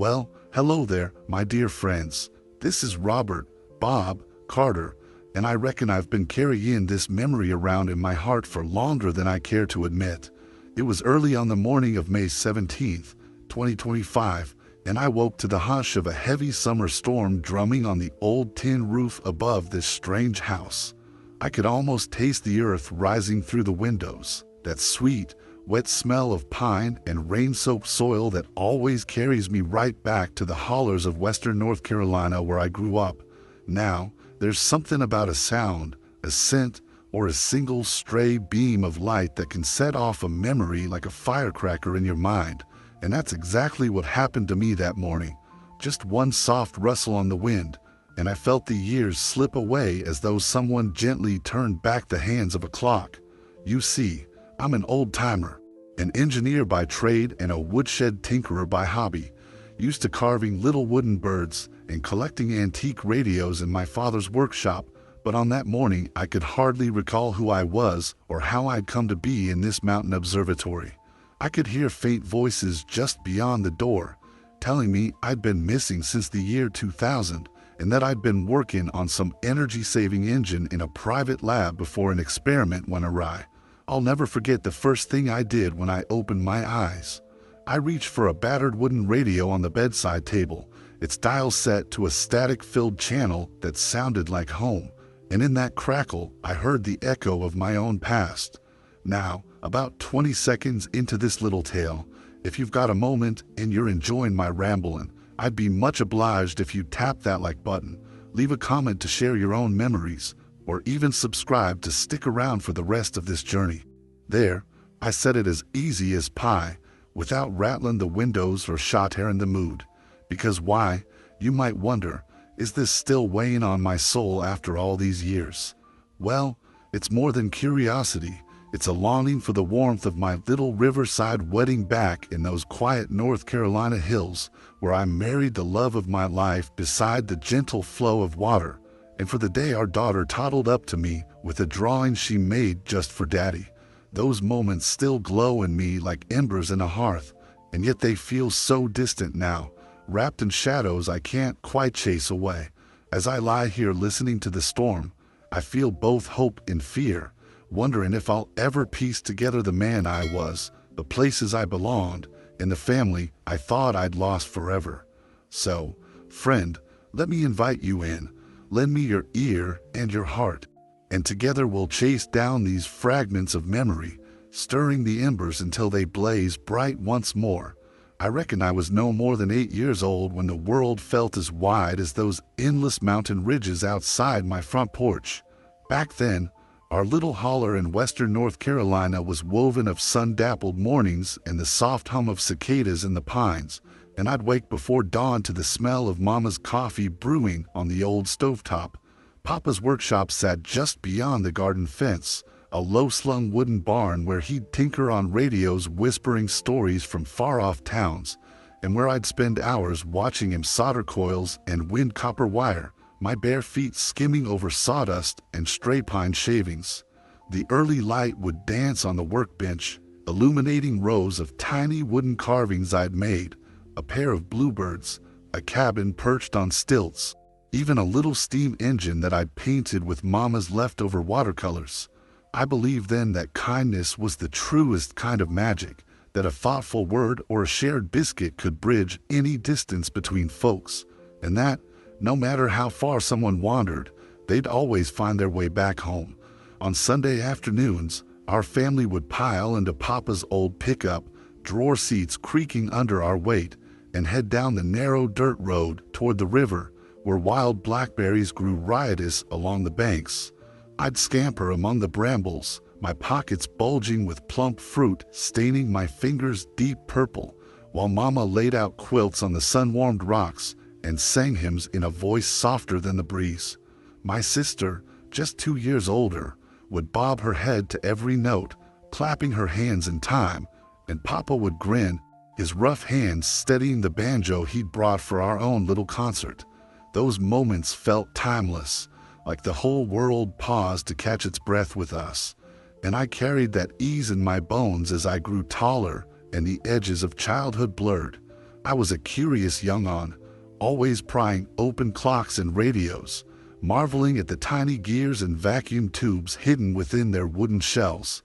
Well, hello there, my dear friends. This is Robert, Bob, Carter, and I reckon I've been carrying this memory around in my heart for longer than I care to admit. It was early on the morning of May 17th, 2025, and I woke to the hush of a heavy summer storm drumming on the old tin roof above this strange house. I could almost taste the earth rising through the windows, that sweet, wet smell of pine and rain-soaked soil that always carries me right back to the hollers of western North Carolina where I grew up. Now, there's something about a sound, a scent, or a single stray beam of light that can set off a memory like a firecracker in your mind. And that's exactly what happened to me that morning. Just one soft rustle on the wind, and I felt the years slip away as though someone gently turned back the hands of a clock. You see, I'm an old-timer, an engineer by trade and a woodshed tinkerer by hobby, used to carving little wooden birds and collecting antique radios in my father's workshop. But on that morning, I could hardly recall who I was or how I'd come to be in this mountain observatory. I could hear faint voices just beyond the door, telling me I'd been missing since the year 2000 and that I'd been working on some energy-saving engine in a private lab before an experiment went awry. I'll never forget the first thing I did when I opened my eyes. I reached for a battered wooden radio on the bedside table, its dial set to a static-filled channel that sounded like home, and in that crackle I heard the echo of my own past. Now, about 20 seconds into this little tale, if you've got a moment and you're enjoying my rambling, I'd be much obliged if you tap that like button, leave a comment to share your own memories, or even subscribe to stick around for the rest of this journey. There, I said it as easy as pie, without rattling the windows or shot-tearing the mood. Because why, you might wonder, is this still weighing on my soul after all these years? Well, it's more than curiosity. It's a longing for the warmth of my little riverside wedding back in those quiet North Carolina hills where I married the love of my life beside the gentle flow of water, and for the day our daughter toddled up to me with a drawing she made just for Daddy. Those moments still glow in me like embers in a hearth, and yet they feel so distant now, wrapped in shadows I can't quite chase away. As I lie here listening to the storm, I feel both hope and fear, wondering if I'll ever piece together the man I was, the places I belonged, and the family I thought I'd lost forever. So, friend, let me invite you in. Lend me your ear and your heart, and together we'll chase down these fragments of memory, stirring the embers until they blaze bright once more. I reckon I was no more than 8 years old when the world felt as wide as those endless mountain ridges outside my front porch. Back then, our little holler in western North Carolina was woven of sun-dappled mornings and the soft hum of cicadas in the pines, and I'd wake before dawn to the smell of Mama's coffee brewing on the old stovetop. Papa's workshop sat just beyond the garden fence, a low-slung wooden barn where he'd tinker on radios whispering stories from far-off towns, and where I'd spend hours watching him solder coils and wind copper wire, my bare feet skimming over sawdust and stray pine shavings. The early light would dance on the workbench, illuminating rows of tiny wooden carvings I'd made, a pair of bluebirds, a cabin perched on stilts, even a little steam engine that I'd painted with Mama's leftover watercolors. I believed then that kindness was the truest kind of magic, that a thoughtful word or a shared biscuit could bridge any distance between folks, and that, no matter how far someone wandered, they'd always find their way back home. On Sunday afternoons, our family would pile into Papa's old pickup, drawer seats creaking under our weight, and head down the narrow dirt road toward the river, where wild blackberries grew riotous along the banks. I'd scamper among the brambles, my pockets bulging with plump fruit staining my fingers deep purple, while Mama laid out quilts on the sun-warmed rocks and sang hymns in a voice softer than the breeze. My sister, just 2 years older, would bob her head to every note, clapping her hands in time, and Papa would grin, his rough hands steadying the banjo he'd brought for our own little concert. Those moments felt timeless, like the whole world paused to catch its breath with us, and I carried that ease in my bones as I grew taller and the edges of childhood blurred. I was a curious young-un, always prying open clocks and radios, marveling at the tiny gears and vacuum tubes hidden within their wooden shells.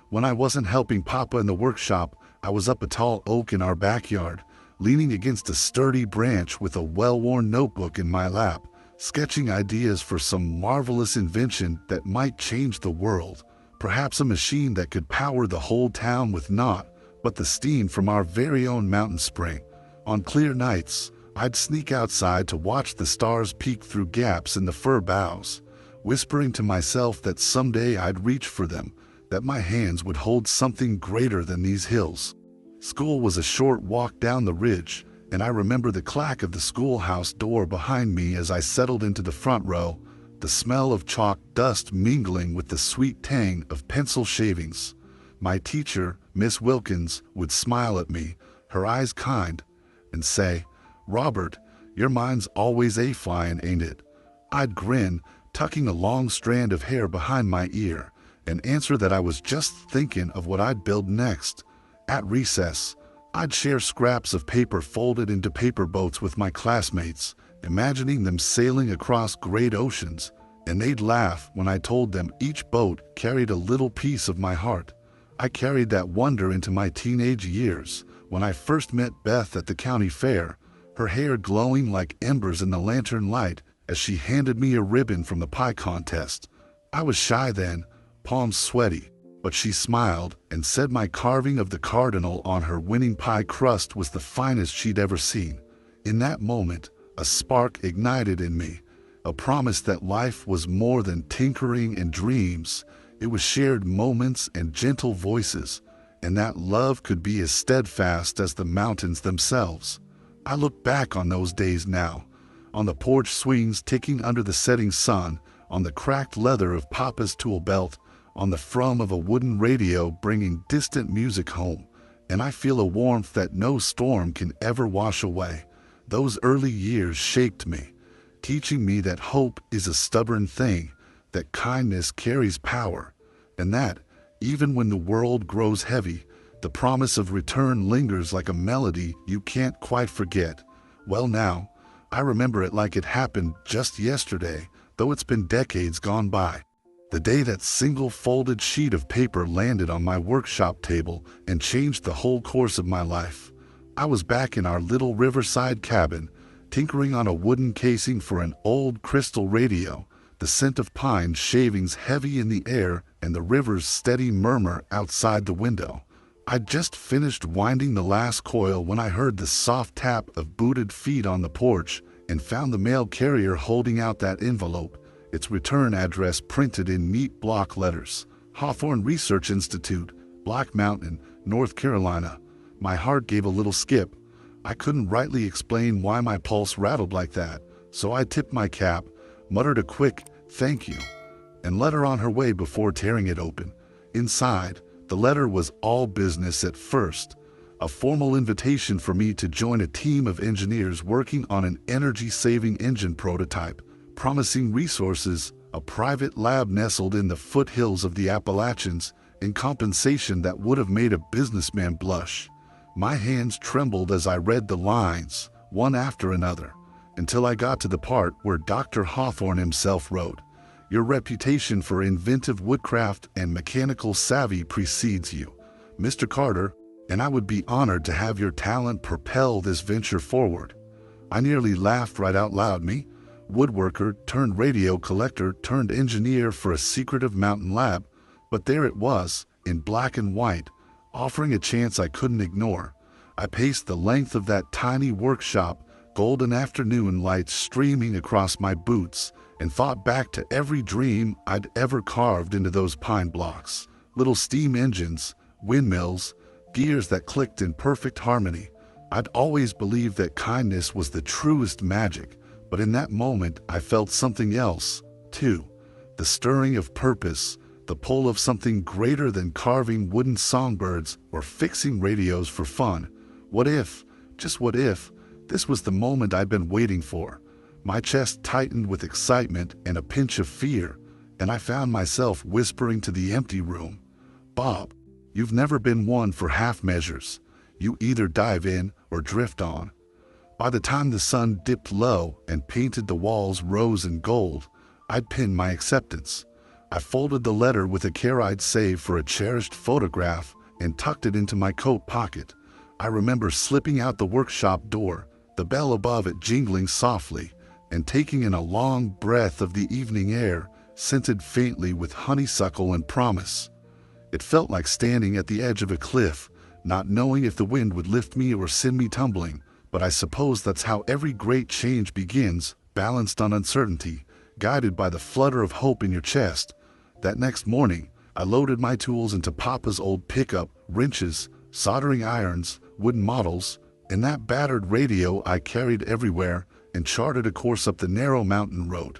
When I wasn't helping Papa in the workshop, I was up a tall oak in our backyard, leaning against a sturdy branch with a well-worn notebook in my lap, sketching ideas for some marvelous invention that might change the world. Perhaps a machine that could power the whole town with naught but the steam from our very own mountain spring. On clear nights, I'd sneak outside to watch the stars peek through gaps in the fir boughs, whispering to myself that someday I'd reach for them, that my hands would hold something greater than these hills. School was a short walk down the ridge, and I remember the clack of the schoolhouse door behind me as I settled into the front row, the smell of chalk dust mingling with the sweet tang of pencil shavings. My teacher, Miss Wilkins, would smile at me, her eyes kind, and say, "Robert, your mind's always a-flyin', ain't it?" I'd grin, tucking a long strand of hair behind my ear, and answer that I was just thinking of what I'd build next. At recess, I'd share scraps of paper folded into paper boats with my classmates, imagining them sailing across great oceans, and they'd laugh when I told them each boat carried a little piece of my heart. I carried that wonder into my teenage years, when I first met Beth at the county fair, her hair glowing like embers in the lantern light as she handed me a ribbon from the pie contest. I was shy then, palms sweaty, but she smiled and said my carving of the cardinal on her winning pie crust was the finest she'd ever seen. In that moment, a spark ignited in me, a promise that life was more than tinkering and dreams. It was shared moments and gentle voices, and that love could be as steadfast as the mountains themselves. I look back on those days now, on the porch swings ticking under the setting sun, on the cracked leather of Papa's tool belt, on the thrum of a wooden radio bringing distant music home, and I feel a warmth that no storm can ever wash away. Those early years shaped me, teaching me that hope is a stubborn thing, that kindness carries power, and that, even when the world grows heavy, the promise of return lingers like a melody you can't quite forget. Well now, I remember it like it happened just yesterday, though it's been decades gone by. The day that single folded sheet of paper landed on my workshop table and changed the whole course of my life. I was back in our little riverside cabin, tinkering on a wooden casing for an old crystal radio, the scent of pine shavings heavy in the air and the river's steady murmur outside the window. I'd just finished winding the last coil when I heard the soft tap of booted feet on the porch and found the mail carrier holding out that envelope, its return address printed in neat block letters. Hawthorne Research Institute, Black Mountain, North Carolina. My heart gave a little skip. I couldn't rightly explain why my pulse rattled like that, so I tipped my cap, muttered a quick "thank you," and let her on her way before tearing it open. Inside, the letter was all business at first, a formal invitation for me to join a team of engineers working on an energy-saving engine prototype, promising resources, a private lab nestled in the foothills of the Appalachians, and compensation that would have made a businessman blush. My hands trembled as I read the lines, one after another, until I got to the part where Dr. Hawthorne himself wrote, "Your reputation for inventive woodcraft and mechanical savvy precedes you, Mr. Carter, and I would be honored to have your talent propel this venture forward." I nearly laughed right out loud. Me, woodworker turned radio collector turned engineer for a secretive mountain lab, but there it was, in black and white, offering a chance I couldn't ignore. I paced the length of that tiny workshop, golden afternoon lights streaming across my boots, and thought back to every dream I'd ever carved into those pine blocks. Little steam engines, windmills, gears that clicked in perfect harmony. I'd always believed that kindness was the truest magic, but in that moment I felt something else, too. The stirring of purpose, the pull of something greater than carving wooden songbirds or fixing radios for fun. What if, just what if, this was the moment I'd been waiting for? My chest tightened with excitement and a pinch of fear, and I found myself whispering to the empty room, "Bob, you've never been one for half measures. You either dive in or drift on. By the time the sun dipped low and painted the walls rose and gold, I'd pinned my acceptance. I folded the letter with a care I'd saved for a cherished photograph and tucked it into my coat pocket. I remember slipping out the workshop door, the bell above it jingling softly, and taking in a long breath of the evening air, scented faintly with honeysuckle and promise. It felt like standing at the edge of a cliff, not knowing if the wind would lift me or send me tumbling, but I suppose that's how every great change begins, balanced on uncertainty, guided by the flutter of hope in your chest. That next morning, I loaded my tools into Papa's old pickup, wrenches, soldering irons, wooden models, and that battered radio I carried everywhere, and charted a course up the narrow mountain road.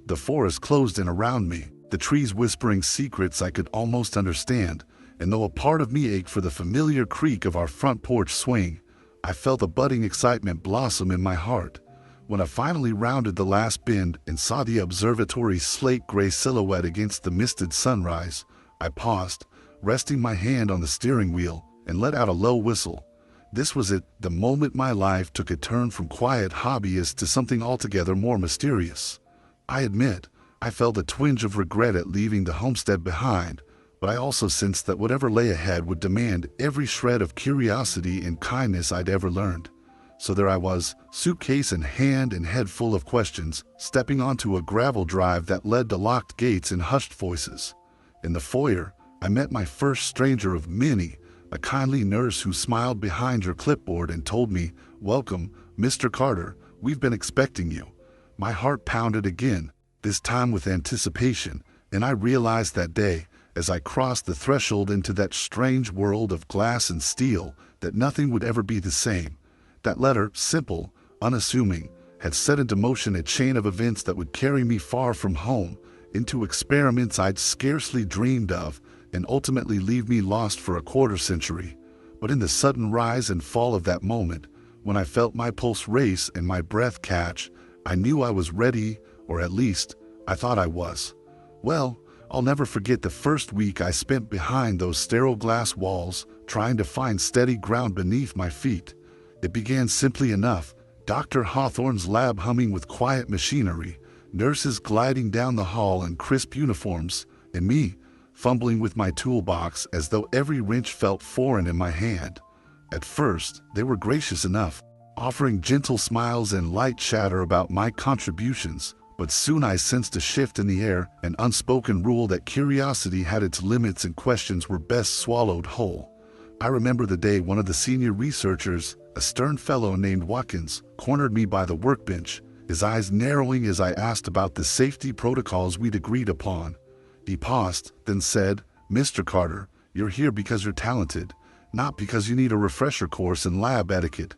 The forest closed in around me, the trees whispering secrets I could almost understand, and though a part of me ached for the familiar creak of our front porch swing, I felt a budding excitement blossom in my heart. When I finally rounded the last bend and saw the observatory's slate-gray silhouette against the misted sunrise, I paused, resting my hand on the steering wheel, and let out a low whistle. This was it, the moment my life took a turn from quiet hobbyist to something altogether more mysterious. I admit, I felt a twinge of regret at leaving the homestead behind, but I also sensed that whatever lay ahead would demand every shred of curiosity and kindness I'd ever learned. So there I was, suitcase in hand and head full of questions, stepping onto a gravel drive that led to locked gates and hushed voices. In the foyer, I met my first stranger of many, a kindly nurse who smiled behind her clipboard and told me, "Welcome, Mr. Carter, we've been expecting you." My heart pounded again, this time with anticipation, and I realized that day, as I crossed the threshold into that strange world of glass and steel, that nothing would ever be the same. That letter, simple, unassuming, had set into motion a chain of events that would carry me far from home, into experiments I'd scarcely dreamed of, and ultimately leave me lost for a quarter century. But in the sudden rise and fall of that moment, when I felt my pulse race and my breath catch, I knew I was ready, or at least, I thought I was. Well, I'll never forget the first week I spent behind those sterile glass walls, trying to find steady ground beneath my feet. It began simply enough, Dr. Hawthorne's lab humming with quiet machinery, nurses gliding down the hall in crisp uniforms, and me, fumbling with my toolbox as though every wrench felt foreign in my hand. At first, they were gracious enough, offering gentle smiles and light chatter about my contributions, but soon I sensed a shift in the air, an unspoken rule that curiosity had its limits and questions were best swallowed whole. I remember the day one of the senior researchers, a stern fellow named Watkins, cornered me by the workbench, his eyes narrowing as I asked about the safety protocols we'd agreed upon. He paused, then said, "Mr. Carter, you're here because you're talented, not because you need a refresher course in lab etiquette."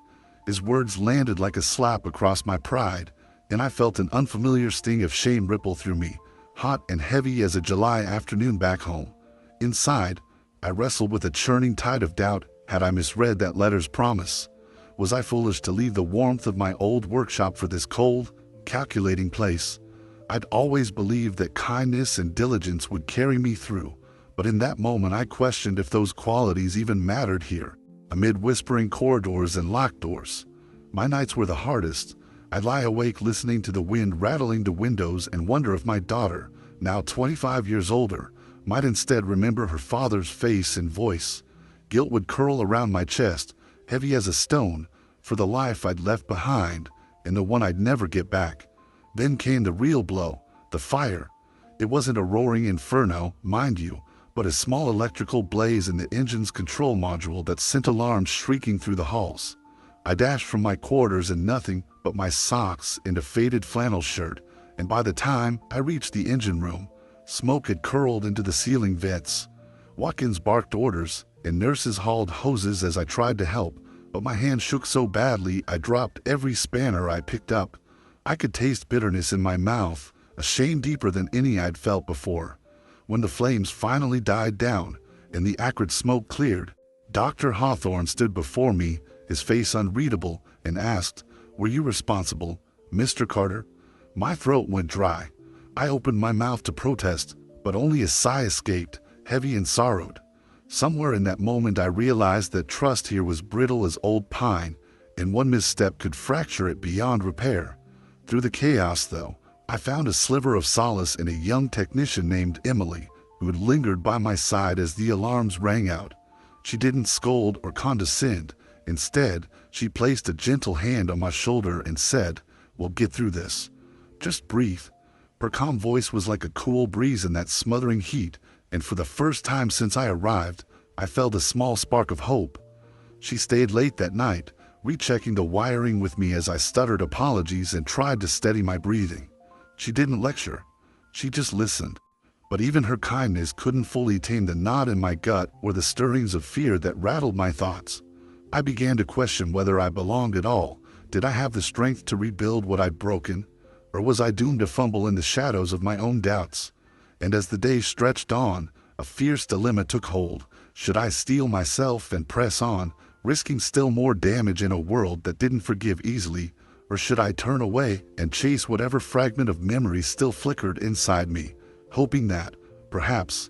His words landed like a slap across my pride, and I felt an unfamiliar sting of shame ripple through me, hot and heavy as a July afternoon back home. Inside, I wrestled with a churning tide of doubt. Had I misread that letter's promise? Was I foolish to leave the warmth of my old workshop for this cold, calculating place? I'd always believed that kindness and diligence would carry me through, but in that moment I questioned if those qualities even mattered here, amid whispering corridors and locked doors. My nights were the hardest. I'd lie awake listening to the wind rattling the windows and wonder if my daughter, now 25 years older, might instead remember her father's face and voice. Guilt would curl around my chest, heavy as a stone, for the life I'd left behind and the one I'd never get back. Then came the real blow, the fire. It wasn't a roaring inferno, mind you, but a small electrical blaze in the engine's control module that sent alarms shrieking through the halls. I dashed from my quarters in nothing but my socks and a faded flannel shirt, and by the time I reached the engine room, smoke had curled into the ceiling vents. Watkins barked orders, and nurses hauled hoses as I tried to help, but my hand shook so badly I dropped every spanner I picked up. I could taste bitterness in my mouth, a shame deeper than any I'd felt before. When the flames finally died down and the acrid smoke cleared, Dr. Hawthorne stood before me, his face unreadable, and asked, "Were you responsible, Mr. Carter?" My throat went dry. I opened my mouth to protest, but only a sigh escaped, heavy and sorrowed. Somewhere in that moment I realized that trust here was brittle as old pine, and one misstep could fracture it beyond repair. Through the chaos, though, I found a sliver of solace in a young technician named Emily, who had lingered by my side as the alarms rang out. She didn't scold or condescend. Instead, she placed a gentle hand on my shoulder and said, "We'll get through this. Just breathe." Her calm voice was like a cool breeze in that smothering heat, and for the first time since I arrived, I felt a small spark of hope. She stayed late that night, rechecking the wiring with me as I stuttered apologies and tried to steady my breathing. She didn't lecture. She just listened. But even her kindness couldn't fully tame the knot in my gut or the stirrings of fear that rattled my thoughts. I began to question whether I belonged at all. Did I have the strength to rebuild what I'd broken? Or was I doomed to fumble in the shadows of my own doubts? And as the days stretched on, a fierce dilemma took hold. Should I steel myself and press on, risking still more damage in a world that didn't forgive easily? Or should I turn away and chase whatever fragment of memory still flickered inside me, hoping that, perhaps,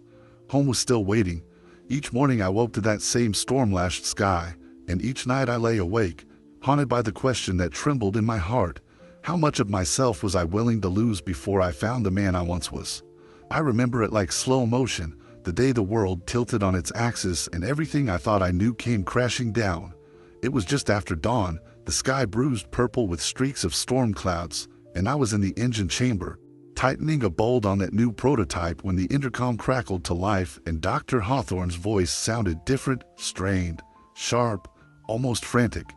home was still waiting? Each morning I woke to that same storm-lashed sky, and each night I lay awake, haunted by the question that trembled in my heart: how much of myself was I willing to lose before I found the man I once was? I remember it like slow motion, the day the world tilted on its axis and everything I thought I knew came crashing down. It was just after dawn, the sky bruised purple with streaks of storm clouds, and I was in the engine chamber, tightening a bolt on that new prototype when the intercom crackled to life and Dr. Hawthorne's voice sounded different, strained, sharp, almost frantic.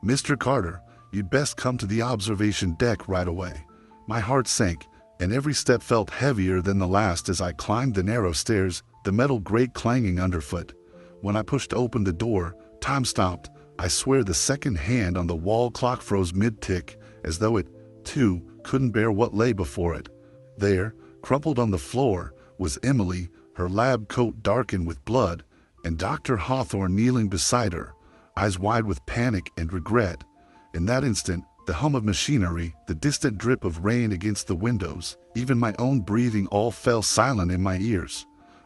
"Mr. Carter, you'd best come to the observation deck right away." My heart sank, and every step felt heavier than the last as I climbed the narrow stairs, the metal grate clanging underfoot. When I pushed open the door, time stopped. I swear the second hand on the wall clock froze mid-tick, as though it, too, couldn't bear what lay before it. There, crumpled on the floor, was Emily, her lab coat darkened with blood, and Dr. Hawthorne kneeling beside her, eyes wide with panic and regret. In that instant, the hum of machinery, the distant drip of rain against the windows, even my own breathing all fell silent in my ears.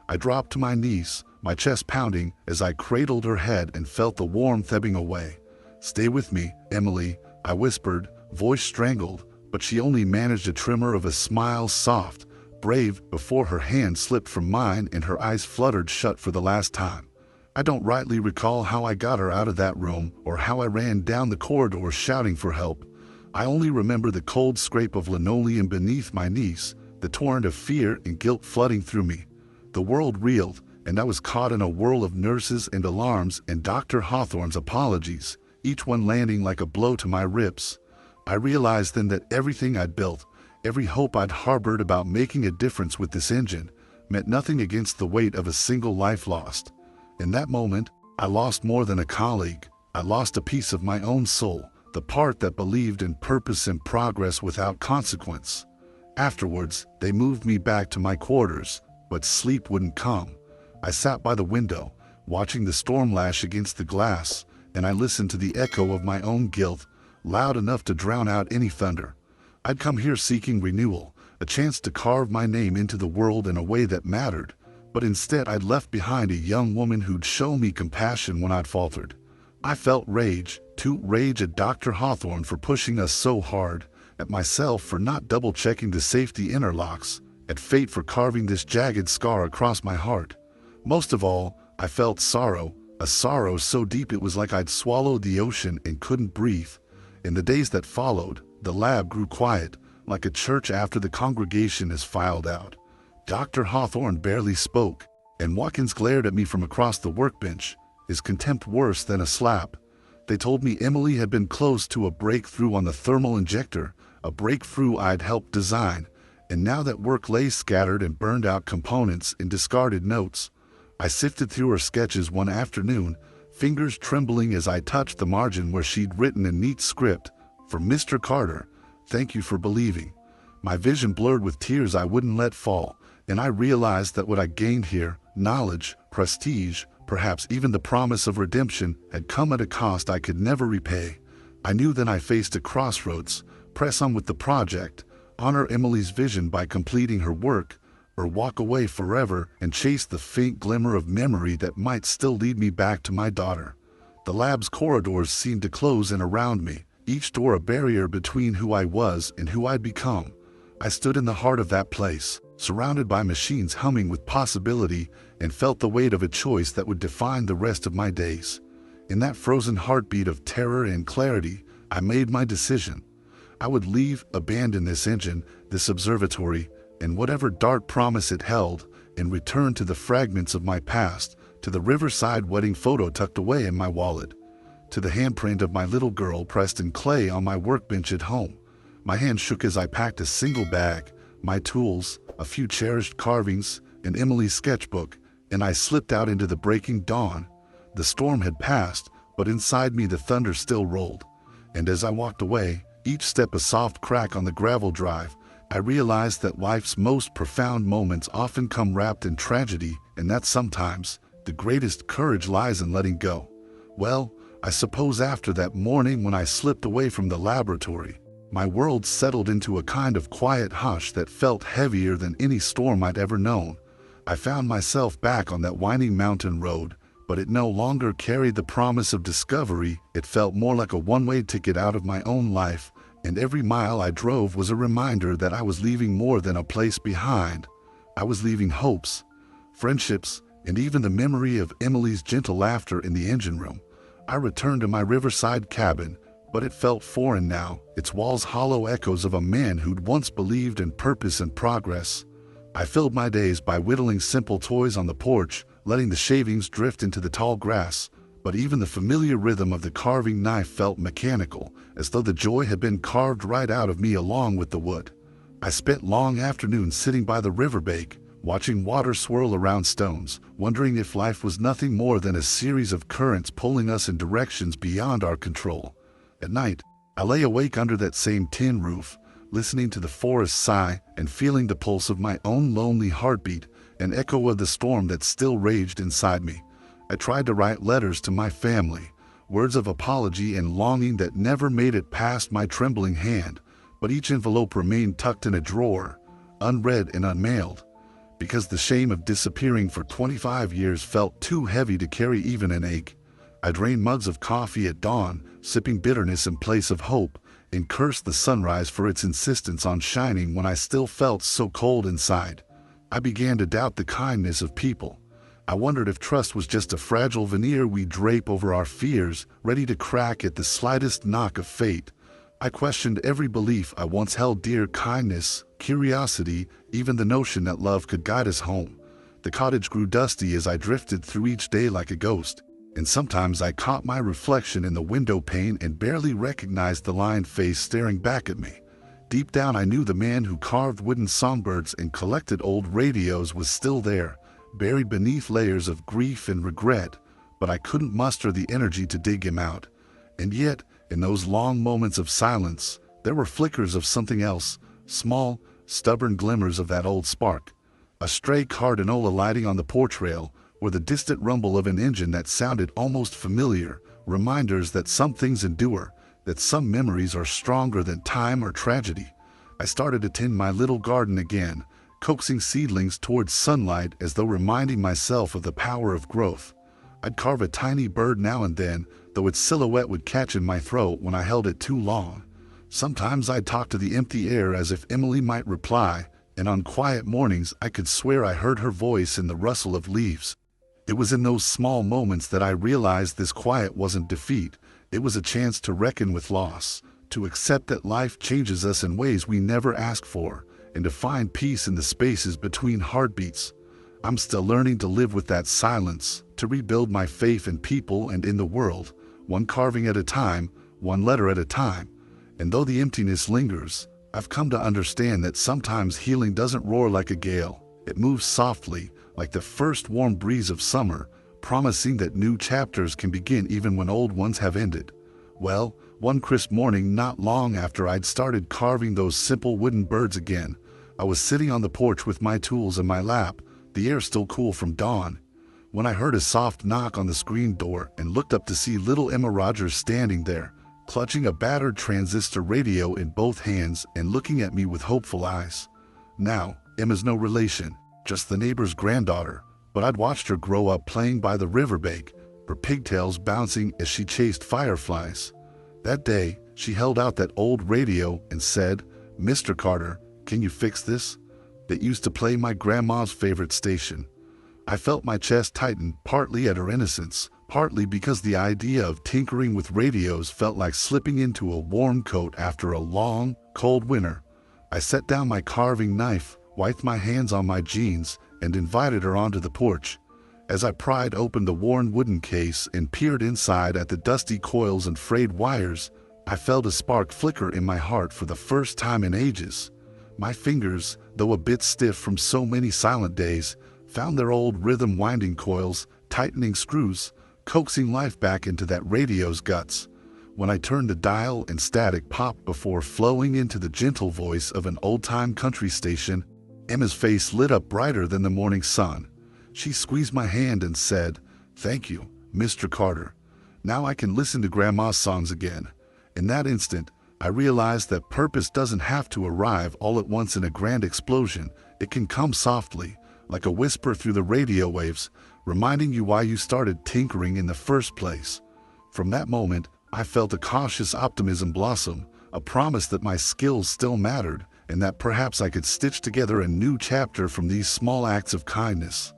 I dropped to my knees, my chest pounding as I cradled her head and felt the warmth ebbing away. "Stay with me, Emily," I whispered, voice strangled, but she only managed a tremor of a smile, soft, brave, before her hand slipped from mine and her eyes fluttered shut for the last time. I don't rightly recall how I got her out of that room or how I ran down the corridor shouting for help. I only remember the cold scrape of linoleum beneath my knees, the torrent of fear and guilt flooding through me. The world reeled, and I was caught in a whirl of nurses and alarms and Dr. Hawthorne's apologies, each one landing like a blow to my ribs. I realized then that everything I'd built, every hope I'd harbored about making a difference with this engine, meant nothing against the weight of a single life lost. In that moment, I lost more than a colleague. I lost a piece of my own soul, the part that believed in purpose and progress without consequence. Afterwards, they moved me back to my quarters, but sleep wouldn't come. I sat by the window, watching the storm lash against the glass, and I listened to the echo of my own guilt, loud enough to drown out any thunder. I'd come here seeking renewal, a chance to carve my name into the world in a way that mattered, but instead I'd left behind a young woman who'd shown me compassion when I'd faltered. I felt rage, too rage at Dr. Hawthorne for pushing us so hard, at myself for not double-checking the safety interlocks, at fate for carving this jagged scar across my heart. Most of all, I felt sorrow, a sorrow so deep it was like I'd swallowed the ocean and couldn't breathe. In the days that followed, the lab grew quiet, like a church after the congregation is filed out. Dr. Hawthorne barely spoke, and Watkins glared at me from across the workbench, his contempt worse than a slap. They told me Emily had been close to a breakthrough on the thermal injector, a breakthrough I'd helped design, and now that work lay scattered in burned-out components and discarded notes. I sifted through her sketches one afternoon, fingers trembling as I touched the margin where she'd written a neat script, "For Mr. Carter, thank you for believing." My vision blurred with tears I wouldn't let fall, and I realized that what I gained here, knowledge, prestige, perhaps even the promise of redemption, had come at a cost I could never repay. I knew then I faced a crossroads: press on with the project, honor Emily's vision by completing her work, or walk away forever and chase the faint glimmer of memory that might still lead me back to my daughter. The lab's corridors seemed to close in around me, each door a barrier between who I was and who I'd become. I stood in the heart of that place, surrounded by machines humming with possibility, and felt the weight of a choice that would define the rest of my days. In that frozen heartbeat of terror and clarity, I made my decision. I would leave, abandon this engine, this observatory, and whatever dark promise it held, and return to the fragments of my past, to the riverside wedding photo tucked away in my wallet, to the handprint of my little girl pressed in clay on my workbench at home. My hand shook as I packed a single bag, my tools, a few cherished carvings, and Emily's sketchbook, and I slipped out into the breaking dawn. The storm had passed, but inside me the thunder still rolled. And as I walked away, each step a soft crack on the gravel drive, I realized that life's most profound moments often come wrapped in tragedy, and that sometimes the greatest courage lies in letting go. Well, I suppose after that morning when I slipped away from the laboratory, my world settled into a kind of quiet hush that felt heavier than any storm I'd ever known. I found myself back on that winding mountain road, but it no longer carried the promise of discovery. It felt more like a one-way ticket out of my own life, and every mile I drove was a reminder that I was leaving more than a place behind. I was leaving hopes, friendships, and even the memory of Emily's gentle laughter in the engine room. I returned to my riverside cabin, but it felt foreign now, its walls hollow echoes of a man who'd once believed in purpose and progress. I filled my days by whittling simple toys on the porch, letting the shavings drift into the tall grass, but even the familiar rhythm of the carving knife felt mechanical, as though the joy had been carved right out of me along with the wood. I spent long afternoons sitting by the riverbank, watching water swirl around stones, wondering if life was nothing more than a series of currents pulling us in directions beyond our control. At night, I lay awake under that same tin roof, listening to the forest sigh and feeling the pulse of my own lonely heartbeat, an echo of the storm that still raged inside me. I tried to write letters to my family, words of apology and longing that never made it past my trembling hand, but each envelope remained tucked in a drawer, unread and unmailed, because the shame of disappearing for 25 years felt too heavy to carry even an ache. I drained mugs of coffee at dawn, sipping bitterness in place of hope, and cursed the sunrise for its insistence on shining when I still felt so cold inside. I began to doubt the kindness of people. I wondered if trust was just a fragile veneer we drape over our fears, ready to crack at the slightest knock of fate. I questioned every belief I once held dear: kindness, curiosity, even the notion that love could guide us home. The cottage grew dusty as I drifted through each day like a ghost, and sometimes I caught my reflection in the window pane and barely recognized the lined face staring back at me. Deep down I knew the man who carved wooden songbirds and collected old radios was still there, buried beneath layers of grief and regret, but I couldn't muster the energy to dig him out. And yet, in those long moments of silence, there were flickers of something else, small, stubborn glimmers of that old spark. A stray cardinola lighting on the porch rail, or the distant rumble of an engine that sounded almost familiar, reminders that some things endure, that some memories are stronger than time or tragedy. I started to tend my little garden again, coaxing seedlings towards sunlight as though reminding myself of the power of growth. I'd carve a tiny bird now and then, though its silhouette would catch in my throat when I held it too long. Sometimes I'd talk to the empty air as if Emily might reply, and on quiet mornings I could swear I heard her voice in the rustle of leaves. It was in those small moments that I realized this quiet wasn't defeat. It was a chance to reckon with loss, to accept that life changes us in ways we never ask for, and to find peace in the spaces between heartbeats. I'm still learning to live with that silence, to rebuild my faith in people and in the world, one carving at a time, one letter at a time. And though the emptiness lingers, I've come to understand that sometimes healing doesn't roar like a gale. It moves softly, like the first warm breeze of summer, promising that new chapters can begin even when old ones have ended. Well, one crisp morning not long after I'd started carving those simple wooden birds again, I was sitting on the porch with my tools in my lap, the air still cool from dawn, when I heard a soft knock on the screen door and looked up to see little Emma Rogers standing there, clutching a battered transistor radio in both hands and looking at me with hopeful eyes. Now, Emma's no relation. just the neighbor's granddaughter, but I'd watched her grow up playing by the riverbank, her pigtails bouncing as she chased fireflies. That day, she held out that old radio and said, "Mr. Carter, can you fix this?" That used to play my grandma's favorite station. I felt my chest tighten, partly at her innocence, partly because the idea of tinkering with radios felt like slipping into a warm coat after a long, cold winter. I set down my carving knife, wiped my hands on my jeans, and invited her onto the porch. As I pried open the worn wooden case and peered inside at the dusty coils and frayed wires, I felt a spark flicker in my heart for the first time in ages. My fingers, though a bit stiff from so many silent days, found their old rhythm winding coils, tightening screws, coaxing life back into that radio's guts. When I turned the dial and static popped before flowing into the gentle voice of an old-time country station, Emma's face lit up brighter than the morning sun. She squeezed my hand and said, "Thank you, Mr. Carter. Now I can listen to Grandma's songs again." In that instant, I realized that purpose doesn't have to arrive all at once in a grand explosion. It can come softly, like a whisper through the radio waves, reminding you why you started tinkering in the first place. From that moment, I felt a cautious optimism blossom, a promise that my skills still mattered, and that perhaps I could stitch together a new chapter from these small acts of kindness.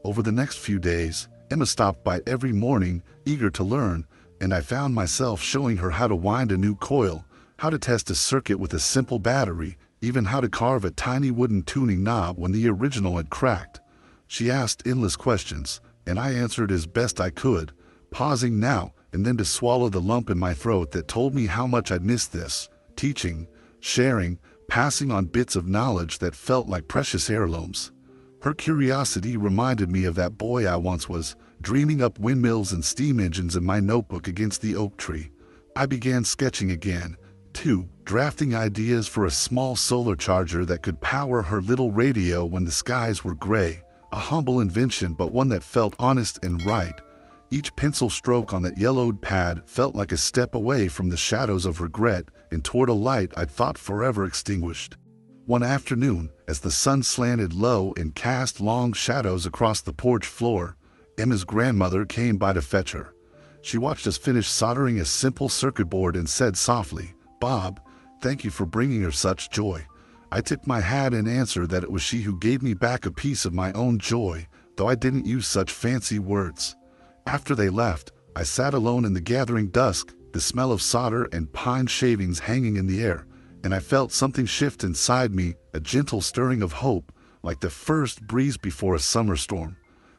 Over the next few days, Emma stopped by every morning, eager to learn, and I found myself showing her how to wind a new coil, how to test a circuit with a simple battery, even how to carve a tiny wooden tuning knob when the original had cracked. She asked endless questions, and I answered as best I could, pausing now and then to swallow the lump in my throat that told me how much I'd missed this, teaching, sharing, passing on bits of knowledge that felt like precious heirlooms. Her curiosity reminded me of that boy I once was, dreaming up windmills and steam engines in my notebook against the oak tree. I began sketching again, too, drafting ideas for a small solar charger that could power her little radio when the skies were gray. A humble invention, but one that felt honest and right. Each pencil stroke on that yellowed pad felt like a step away from the shadows of regret and toward a light I'd thought forever extinguished. One afternoon, as the sun slanted low and cast long shadows across the porch floor, Emma's grandmother came by to fetch her. She watched us finish soldering a simple circuit board and said softly, "Bob, thank you for bringing her such joy." I tipped my hat in answer that it was she who gave me back a piece of my own joy, though I didn't use such fancy words. After they left, I sat alone in the gathering dusk, the smell of solder and pine shavings hanging in the air, and I felt something shift inside me, a gentle stirring of hope, like the first breeze before a summer storm.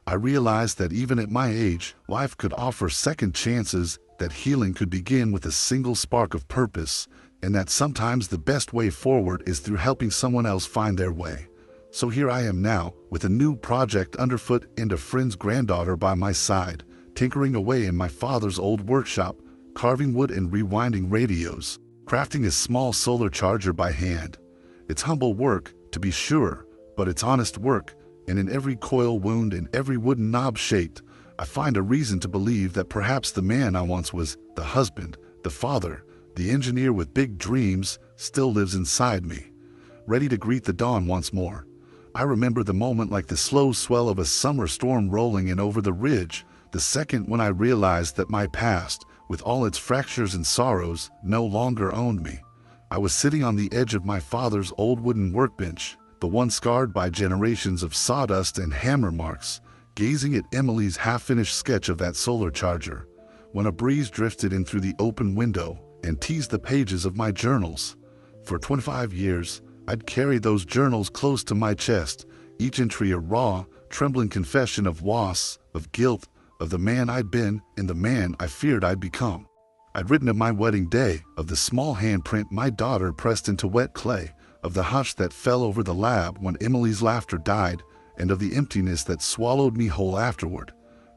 I realized that even at my age, life could offer second chances, that healing could begin with a single spark of purpose, and that sometimes the best way forward is through helping someone else find their way. So here I am now, with a new project underfoot and a friend's granddaughter by my side, tinkering away in my father's old workshop, carving wood and rewinding radios, crafting a small solar charger by hand. It's humble work, to be sure, but it's honest work, and in every coil wound and every wooden knob shaped, I find a reason to believe that perhaps the man I once was, the husband, the father, the engineer with big dreams, still lives inside me, ready to greet the dawn once more. I remember the moment like the slow swell of a summer storm rolling in over the ridge, the second when I realized that my past, with all its fractures and sorrows, no longer owned me. I was sitting on the edge of my father's old wooden workbench, the one scarred by generations of sawdust and hammer marks, gazing at Emily's half-finished sketch of that solar charger, when a breeze drifted in through the open window and teased the pages of my journals. For 25 years, I'd carried those journals close to my chest, each entry a raw, trembling confession of loss, of guilt, of the man I'd been and the man I feared I'd become. I'd written of my wedding day, of the small handprint my daughter pressed into wet clay, of the hush that fell over the lab when Emily's laughter died, and of the emptiness that swallowed me whole afterward.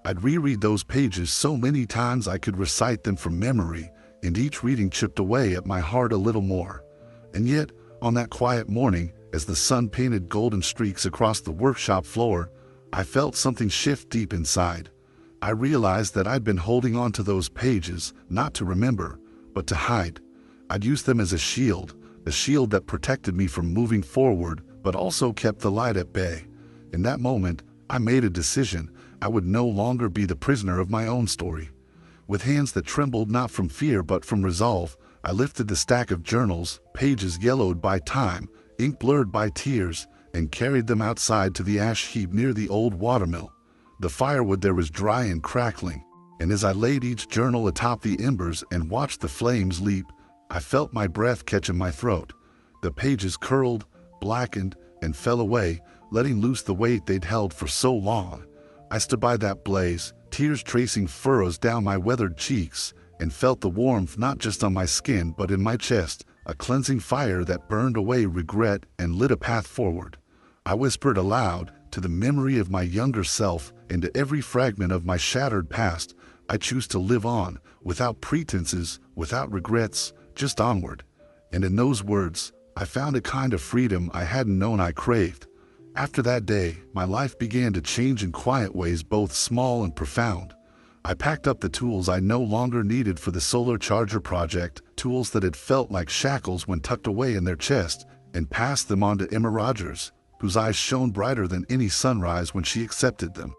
I'd reread those pages so many times I could recite them from memory, and each reading chipped away at my heart a little more. And yet, on that quiet morning, as the sun painted golden streaks across the workshop floor, I felt something shift deep inside. I realized that I'd been holding on to those pages, not to remember, but to hide. I'd used them as a shield that protected me from moving forward, but also kept the light at bay. In that moment, I made a decision. I would no longer be the prisoner of my own story. With hands that trembled not from fear but from resolve, I lifted the stack of journals, pages yellowed by time, ink blurred by tears, and carried them outside to the ash heap near the old watermill. The firewood there was dry and crackling, and as I laid each journal atop the embers and watched the flames leap, I felt my breath catch in my throat. The pages curled, blackened, and fell away, letting loose the weight they'd held for so long. I stood by that blaze, tears tracing furrows down my weathered cheeks, and felt the warmth not just on my skin but in my chest, a cleansing fire that burned away regret and lit a path forward. I whispered aloud, to the memory of my younger self and to every fragment of my shattered past, I choose to live on, without pretenses, without regrets, just onward. And in those words, I found a kind of freedom I hadn't known I craved. After that day, my life began to change in quiet ways, both small and profound. I packed up the tools I no longer needed for the solar charger project, tools that had felt like shackles when tucked away in their chest, and passed them on to Emma Rogers, whose eyes shone brighter than any sunrise when she accepted them.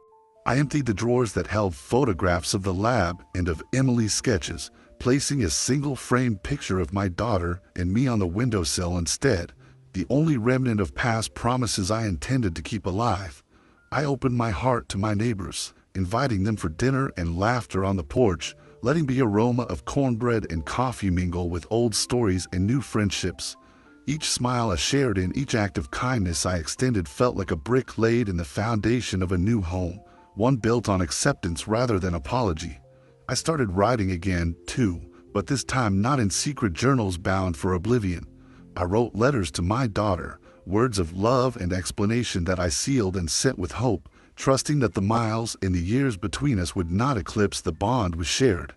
I emptied the drawers that held photographs of the lab and of Emily's sketches, placing a single framed picture of my daughter and me on the windowsill instead, the only remnant of past promises I intended to keep alive. I opened my heart to my neighbors, inviting them for dinner and laughter on the porch, letting the aroma of cornbread and coffee mingle with old stories and new friendships. Each smile I shared and each act of kindness I extended felt like a brick laid in the foundation of a new home, one built on acceptance rather than apology. I started writing again, too, but this time not in secret journals bound for oblivion. I wrote letters to my daughter, words of love and explanation that I sealed and sent with hope, trusting that the miles and the years between us would not eclipse the bond we shared.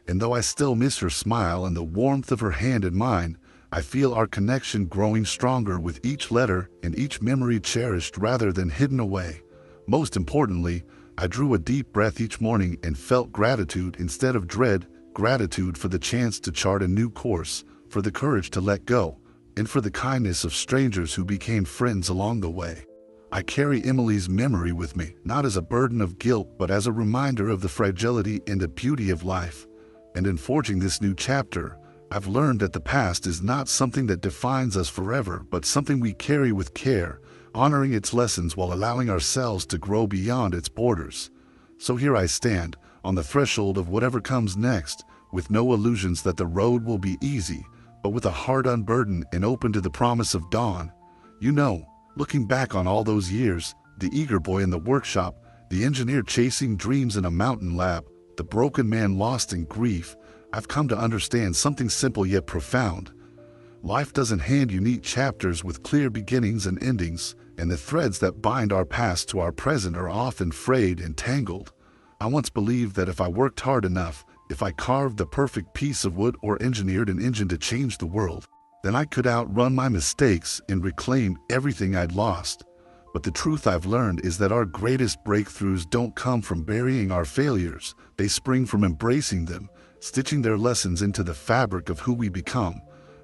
And though I still miss her smile and the warmth of her hand in mine, I feel our connection growing stronger with each letter and each memory cherished rather than hidden away. Most importantly, I drew a deep breath each morning and felt gratitude instead of dread, gratitude for the chance to chart a new course, for the courage to let go, and for the kindness of strangers who became friends along the way. I carry Emily's memory with me, not as a burden of guilt, but as a reminder of the fragility and the beauty of life. And in forging this new chapter, I've learned that the past is not something that defines us forever, but something we carry with care, honoring its lessons while allowing ourselves to grow beyond its borders. So here I stand, on the threshold of whatever comes next, with no illusions that the road will be easy, but with a heart unburdened and open to the promise of dawn. You know, looking back on all those years, the eager boy in the workshop, the engineer chasing dreams in a mountain lab, the broken man lost in grief, I've come to understand something simple yet profound. Life doesn't hand you neat chapters with clear beginnings and endings, and the threads that bind our past to our present are often frayed and tangled. I once believed that if I worked hard enough, if I carved the perfect piece of wood or engineered an engine to change the world, then I could outrun my mistakes and reclaim everything I'd lost. But the truth I've learned is that our greatest breakthroughs don't come from burying our failures. They spring from embracing them, stitching their lessons into the fabric of who we become.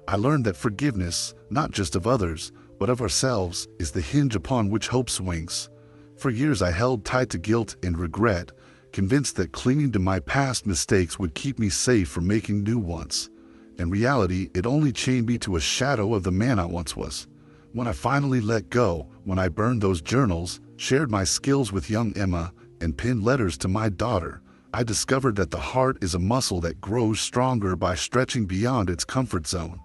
I learned that forgiveness, not just of others, but of ourselves, is the hinge upon which hope swings. For years I held tight to guilt and regret, convinced that clinging to my past mistakes would keep me safe from making new ones. In reality, it only chained me to a shadow of the man I once was. When I finally let go, when I burned those journals, shared my skills with young Emma, and penned letters to my daughter, I discovered that the heart is a muscle that grows stronger by stretching beyond its comfort zone.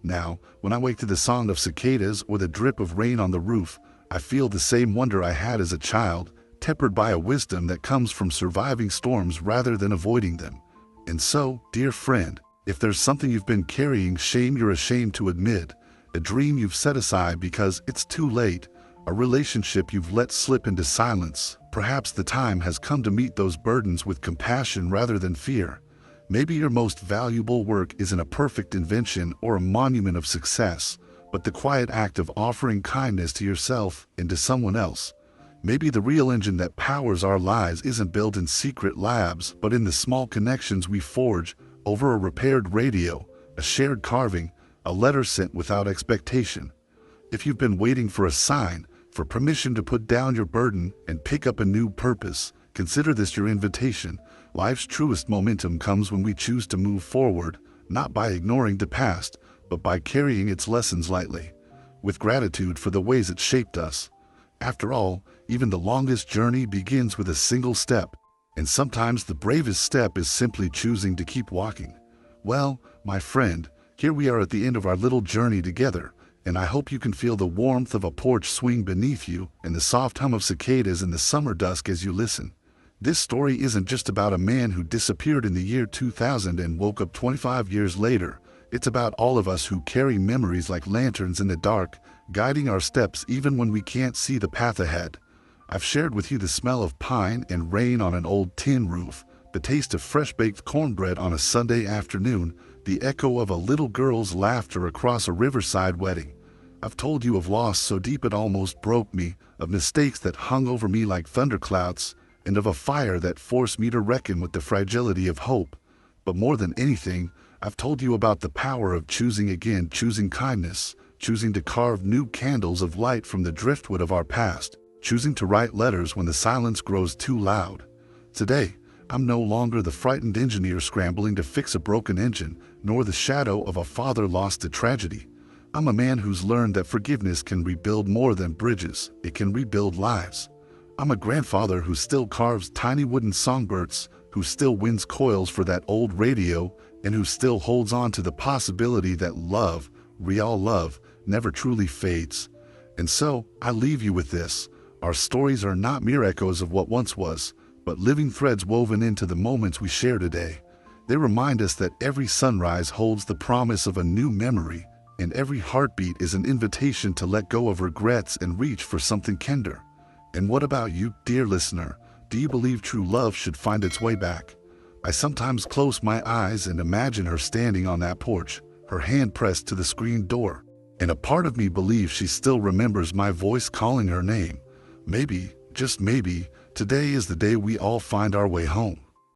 Now, when I wake to the song of cicadas or the drip of rain on the roof, I feel the same wonder I had as a child, tempered by a wisdom that comes from surviving storms rather than avoiding them. And so, dear friend, if there's something you've been carrying, shame you're ashamed to admit, a dream you've set aside because it's too late, a relationship you've let slip into silence, perhaps the time has come to meet those burdens with compassion rather than fear. Maybe your most valuable work isn't a perfect invention or a monument of success, but the quiet act of offering kindness to yourself and to someone else. Maybe the real engine that powers our lives isn't built in secret labs, but in the small connections we forge over a repaired radio, a shared carving, a letter sent without expectation. If you've been waiting for a sign, for permission to put down your burden and pick up a new purpose. Consider this your invitation. Life's truest momentum comes when we choose to move forward, not by ignoring the past, but by carrying its lessons lightly, with gratitude for the ways it shaped us. After all, even the longest journey begins with a single step, and sometimes the bravest step is simply choosing to keep walking. Well, my friend, here we are at the end of our little journey together, and I hope you can feel the warmth of a porch swing beneath you and the soft hum of cicadas in the summer dusk as you listen. This story isn't just about a man who disappeared in the year 2000 and woke up 25 years later. It's about all of us who carry memories like lanterns in the dark, guiding our steps even when we can't see the path ahead. I've shared with you the smell of pine and rain on an old tin roof, the taste of fresh-baked cornbread on a Sunday afternoon, the echo of a little girl's laughter across a riverside wedding. I've told you of loss so deep it almost broke me, of mistakes that hung over me like thunderclouds, and of a fire that forced me to reckon with the fragility of hope. But more than anything, I've told you about the power of choosing again, choosing kindness, choosing to carve new candles of light from the driftwood of our past, choosing to write letters when the silence grows too loud. Today, I'm no longer the frightened engineer scrambling to fix a broken engine, nor the shadow of a father lost to tragedy. I'm a man who's learned that forgiveness can rebuild more than bridges, it can rebuild lives. I'm a grandfather who still carves tiny wooden songbirds, who still wins coils for that old radio, and who still holds on to the possibility that love, real love, never truly fades. And so, I leave you with this. Our stories are not mere echoes of what once was, but living threads woven into the moments we share today. They remind us that every sunrise holds the promise of a new memory, and every heartbeat is an invitation to let go of regrets and reach for something kinder. And what about you, dear listener? Do you believe true love should find its way back? I sometimes close my eyes and imagine her standing on that porch, her hand pressed to the screen door, and a part of me believes she still remembers my voice calling her name. Maybe, just maybe, today is the day we all find our way home.